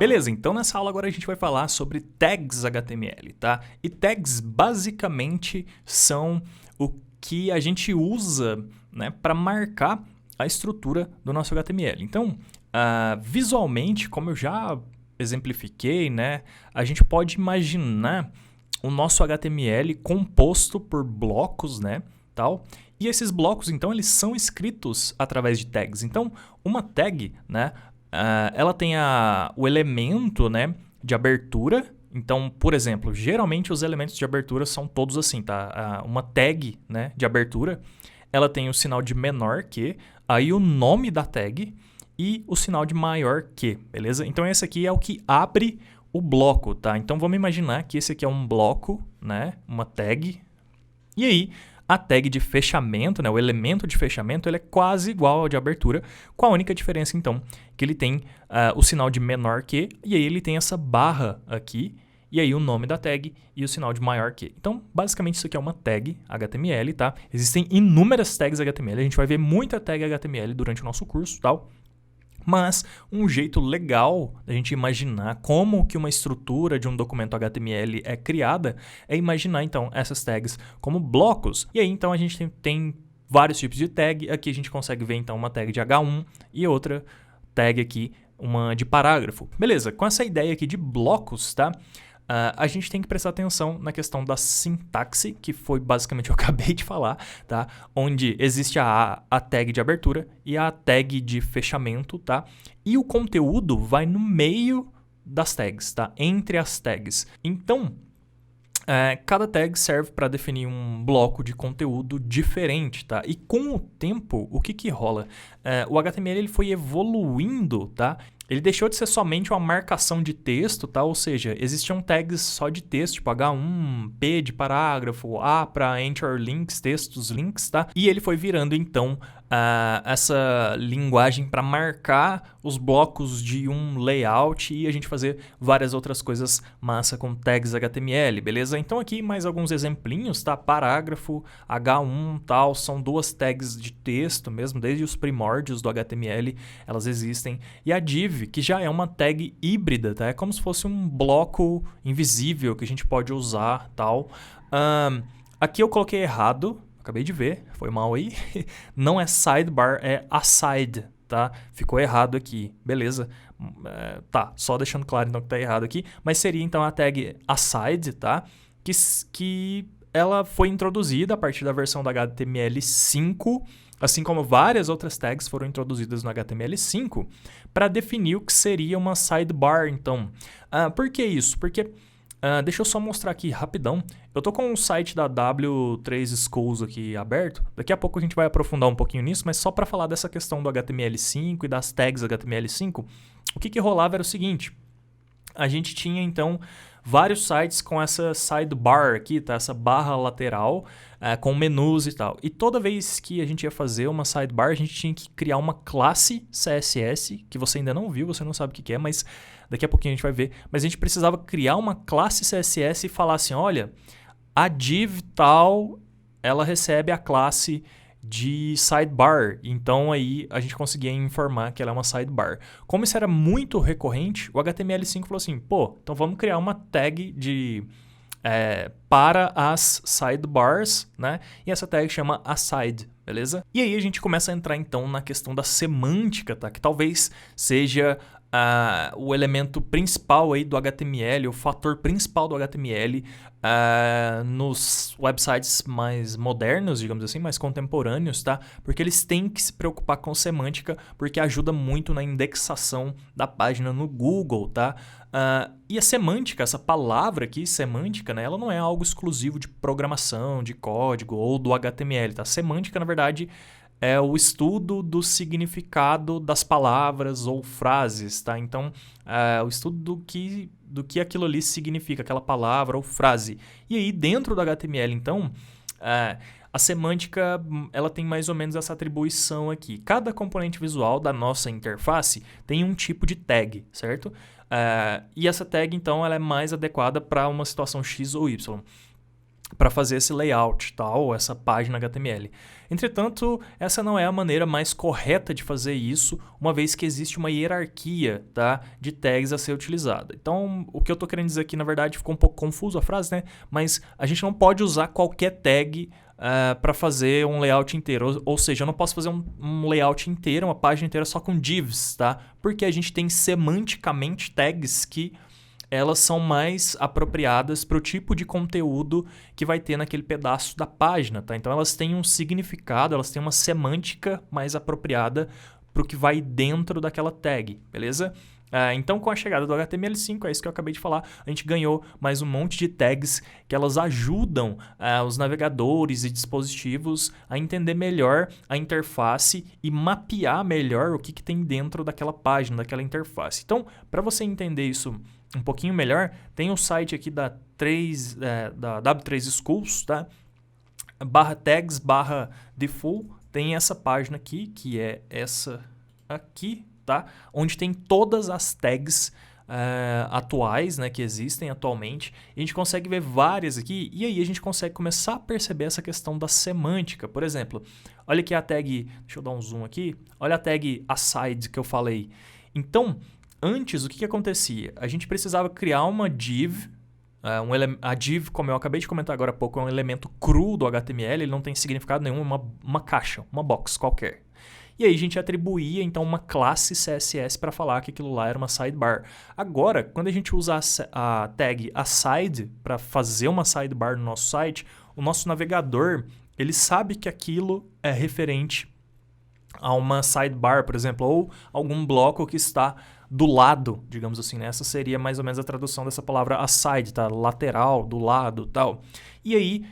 Beleza, então nessa aula agora a gente vai falar sobre tags HTML, tá? E tags basicamente são o que a gente usa, né, para marcar a estrutura do nosso HTML. Então, visualmente, como eu já exemplifiquei, né, a gente pode imaginar o nosso HTML composto por blocos, né, tal. E esses blocos, então, eles são escritos através de tags. Então, uma tag, né, ela tem o elemento, né, de abertura. Então, por exemplo, geralmente os elementos de abertura são todos assim, tá? Uma tag, né, de abertura, ela tem o sinal de menor que, aí o nome da tag e o sinal de maior que, beleza? Então, esse aqui é o que abre o bloco, tá? Então, vamos imaginar que esse aqui é um bloco, né, uma tag. E aí, a tag de fechamento, né, o elemento de fechamento, ele é quase igual ao de abertura, com a única diferença, então, que ele tem o sinal de menor que, e aí ele tem essa barra aqui, e aí o nome da tag e o sinal de maior que. Então, basicamente, isso aqui é uma tag HTML, tá? Existem inúmeras tags HTML, a gente vai ver muita tag HTML durante o nosso curso, tal. Mas um jeito legal da gente imaginar como que uma estrutura de um documento HTML é criada é imaginar, então, essas tags como blocos. E aí, então, a gente tem vários tipos de tag. Aqui a gente consegue ver, então, uma tag de H1 e outra tag aqui, uma de parágrafo. Beleza, com essa ideia aqui de blocos, tá? A gente tem que prestar atenção na questão da sintaxe, que foi basicamente o que eu acabei de falar, tá? Onde existe a tag de abertura e a tag de fechamento, tá? E o conteúdo vai no meio das tags, tá? Entre as tags. Então, cada tag serve para definir um bloco de conteúdo diferente, tá? E com o tempo, o que rola? O HTML ele foi evoluindo, tá? Ele deixou de ser somente uma marcação de texto, tá? Ou seja, existiam tags só de texto, tipo H1, P de parágrafo, A para enter links, textos, links, tá? E ele foi virando, então, essa linguagem para marcar os blocos de um layout e a gente fazer várias outras coisas massa com tags HTML, beleza? Então aqui mais alguns exemplinhos, tá? Parágrafo, H1, tal, são duas tags de texto mesmo, desde os primórdios do HTML, elas existem. E a div, que já é uma tag híbrida, tá? É como se fosse um bloco invisível que a gente pode usar, tal. Aqui eu coloquei errado, acabei de ver, foi mal aí. Não é sidebar, é aside, tá? Ficou errado aqui, beleza. Tá, só deixando claro então que tá errado aqui. Mas seria então a tag aside, tá? Que ela foi introduzida a partir da versão da HTML5, assim como várias outras tags foram introduzidas no HTML5, para definir o que seria uma sidebar, então. Por que isso? Porque, deixa eu só mostrar aqui rapidão, eu tô com o site da W3 Schools aqui aberto, daqui a pouco a gente vai aprofundar um pouquinho nisso, mas só para falar dessa questão do HTML5 e das tags HTML5, o que rolava era o seguinte, a gente tinha então vários sites com essa sidebar aqui, tá? Essa barra lateral com menus e tal. E toda vez que a gente ia fazer uma sidebar, a gente tinha que criar uma classe CSS, que você ainda não viu, você não sabe o que é, mas daqui a pouquinho a gente vai ver. Mas a gente precisava criar uma classe CSS e falar assim, olha, a div tal, ela recebe a classe de sidebar, então aí a gente conseguia informar que ela é uma sidebar. Como isso era muito recorrente, o HTML5 falou assim, pô, então vamos criar uma tag para as sidebars, né? E essa tag chama aside, beleza? E aí a gente começa a entrar então na questão da semântica, tá? Que talvez seja o elemento principal aí do HTML, o fator principal do HTML nos websites mais modernos, digamos assim, mais contemporâneos, tá? Porque eles têm que se preocupar com semântica, porque ajuda muito na indexação da página no Google, tá? E a semântica, essa palavra aqui, semântica, né? Ela não é algo exclusivo de programação, de código ou do HTML, tá? Semântica, na verdade, é o estudo do significado das palavras ou frases, tá? Então, o estudo do que aquilo ali significa, aquela palavra ou frase. E aí, dentro do HTML, então, a semântica ela tem mais ou menos essa atribuição aqui. Cada componente visual da nossa interface tem um tipo de tag, certo? E essa tag, então, ela é mais adequada para uma situação X ou Y. para fazer esse layout, tal, essa página HTML. Entretanto, essa não é a maneira mais correta de fazer isso, uma vez que existe uma hierarquia, tá, de tags a ser utilizada. Então, o que eu estou querendo dizer aqui, na verdade, ficou um pouco confuso a frase, né? Mas a gente não pode usar qualquer tag para fazer um layout inteiro. Ou seja, eu não posso fazer um layout inteiro, uma página inteira só com divs, tá? Porque a gente tem semanticamente tags que elas são mais apropriadas para o tipo de conteúdo que vai ter naquele pedaço da página, tá? Então elas têm um significado, elas têm uma semântica mais apropriada para o que vai dentro daquela tag, beleza? Então, com a chegada do HTML5, é isso que eu acabei de falar, a gente ganhou mais um monte de tags que elas ajudam os navegadores e dispositivos a entender melhor a interface e mapear melhor o que tem dentro daquela página, daquela interface. Então, para você entender isso um pouquinho melhor, tem o site aqui da W3 Schools, tá? /tags/default, tem essa página aqui, que é essa aqui, tá? Onde tem todas as tags atuais, né, que existem atualmente. E a gente consegue ver várias aqui, e aí a gente consegue começar a perceber essa questão da semântica. Por exemplo, olha aqui a tag, deixa eu dar um zoom aqui, olha a tag aside que eu falei. Então, antes, o que acontecia? A gente precisava criar uma div. A div, como eu acabei de comentar agora há pouco, é um elemento cru do HTML, ele não tem significado nenhum, é uma caixa, uma box qualquer. E aí a gente atribuía então uma classe CSS para falar que aquilo lá era uma sidebar. Agora, quando a gente usa a tag aside para fazer uma sidebar no nosso site, o nosso navegador ele sabe que aquilo é referente a uma sidebar, por exemplo, ou algum bloco que está do lado, digamos assim, né? Essa seria mais ou menos a tradução dessa palavra aside, tá? Lateral, do lado, tal. E aí,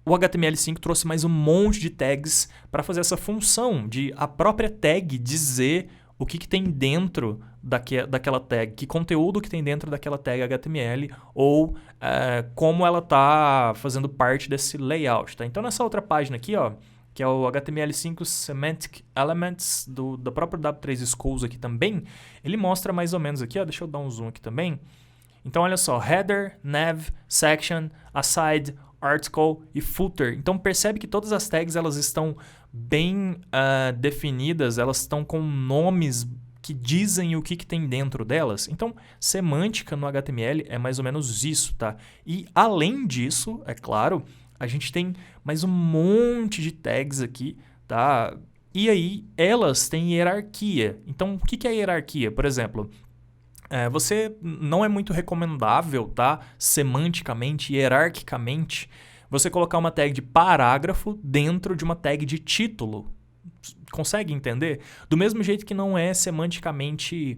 o HTML5 trouxe mais um monte de tags para fazer essa função de a própria tag dizer o que tem dentro daquela tag, que conteúdo que tem dentro daquela tag HTML ou como ela está fazendo parte desse layout, tá? Então, nessa outra página aqui, ó, que é o HTML5 Semantic Elements da própria W3 Schools aqui também, ele mostra mais ou menos aqui, ó, deixa eu dar um zoom aqui também. Então, olha só, header, nav, section, aside, article e footer. Então, percebe que todas as tags elas estão bem definidas, elas estão com nomes que dizem o que tem dentro delas. Então, semântica no HTML é mais ou menos isso, tá? E, além disso, é claro, a gente tem mais um monte de tags aqui, tá? E aí, elas têm hierarquia. Então, o que é hierarquia? Por exemplo, você não é muito recomendável, tá? Semanticamente, hierarquicamente, você colocar uma tag de parágrafo dentro de uma tag de título. Consegue entender? Do mesmo jeito que não é semanticamente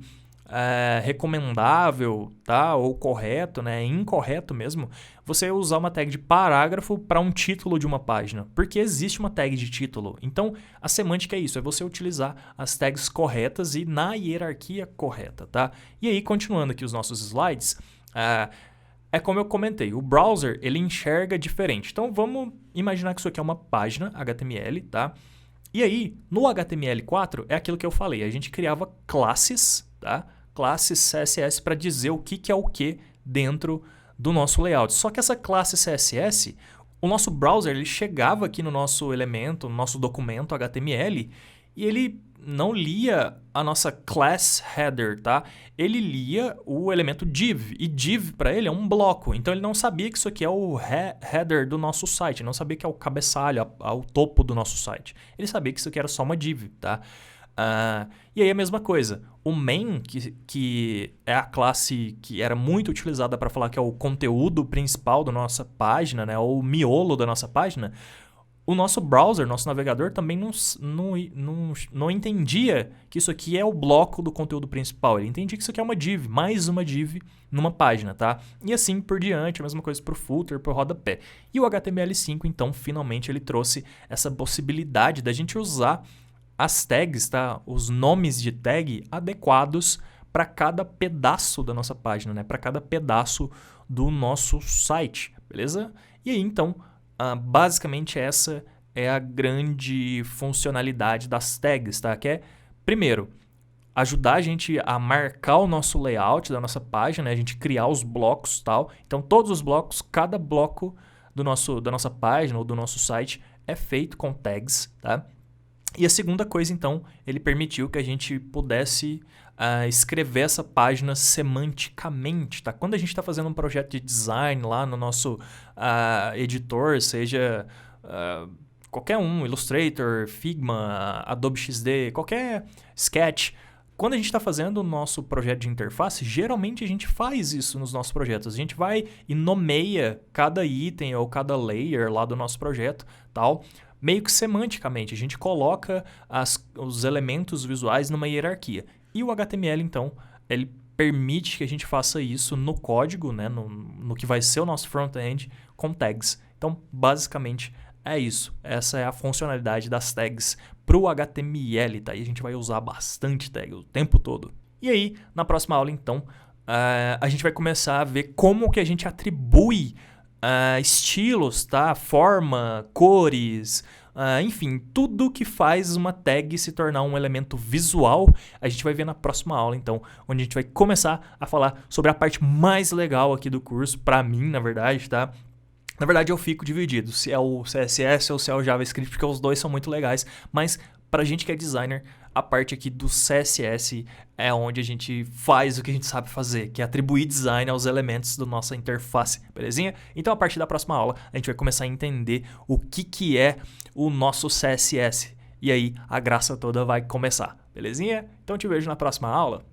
recomendável, tá? Ou correto, né? É incorreto mesmo, você usar uma tag de parágrafo para um título de uma página, porque existe uma tag de título. Então, a semântica é isso, é você utilizar as tags corretas e na hierarquia correta, tá? E aí, continuando aqui os nossos slides, é como eu comentei, o browser, ele enxerga diferente. Então, vamos imaginar que isso aqui é uma página HTML, tá? E aí, no HTML4, é aquilo que eu falei, a gente criava classes, tá? Classes CSS para dizer o que é o que dentro do nosso layout. Só que essa classe CSS, o nosso browser ele chegava aqui no nosso elemento, no nosso documento HTML, e ele não lia a nossa class header, tá? Ele lia o elemento div, e div para ele é um bloco. Então ele não sabia que isso aqui é o header do nosso site, não sabia que é o cabeçalho, o topo do nosso site. Ele sabia que isso aqui era só uma div, tá? E aí a mesma coisa, o main, que é a classe que era muito utilizada para falar que é o conteúdo principal da nossa página, né, ou o miolo da nossa página, o nosso browser, nosso navegador também não entendia que isso aqui é o bloco do conteúdo principal, ele entendia que isso aqui é uma div, mais uma div numa página, tá? E assim por diante, a mesma coisa para o footer, para o rodapé. E o HTML5, então, finalmente ele trouxe essa possibilidade da gente usar as tags, tá? Os nomes de tag adequados para cada pedaço da nossa página, né? Para cada pedaço do nosso site, beleza? E aí, então, basicamente essa é a grande funcionalidade das tags, tá? Que é, primeiro, ajudar a gente a marcar o nosso layout da nossa página, né? A gente criar os blocos e tal. Então, todos os blocos, cada bloco da nossa página ou do nosso site é feito com tags, tá? E a segunda coisa, então, ele permitiu que a gente pudesse escrever essa página semanticamente, tá? Quando a gente está fazendo um projeto de design lá no nosso editor, seja qualquer um, Illustrator, Figma, Adobe XD, qualquer Sketch, quando a gente está fazendo o nosso projeto de interface, geralmente a gente faz isso nos nossos projetos. A gente vai e nomeia cada item ou cada layer lá do nosso projeto, tal, meio que semanticamente. A gente coloca os elementos visuais numa hierarquia. E o HTML, então, ele permite que a gente faça isso no código, né, no que vai ser o nosso front-end, com tags. Então, basicamente, é isso. Essa é a funcionalidade das tags para o HTML, tá? E a gente vai usar bastante tag o tempo todo. E aí, na próxima aula, então, a gente vai começar a ver como que a gente atribui estilos, tá? Forma, cores, enfim, tudo que faz uma tag se tornar um elemento visual, a gente vai ver na próxima aula, então, onde a gente vai começar a falar sobre a parte mais legal aqui do curso, para mim, na verdade, tá? Na verdade, eu fico dividido, se é o CSS ou se é o JavaScript, porque os dois são muito legais, mas pra gente que é designer, a parte aqui do CSS é onde a gente faz o que a gente sabe fazer, que é atribuir design aos elementos da nossa interface, belezinha? Então, a partir da próxima aula, a gente vai começar a entender o que é o nosso CSS. E aí, a graça toda vai começar, belezinha? Então, te vejo na próxima aula.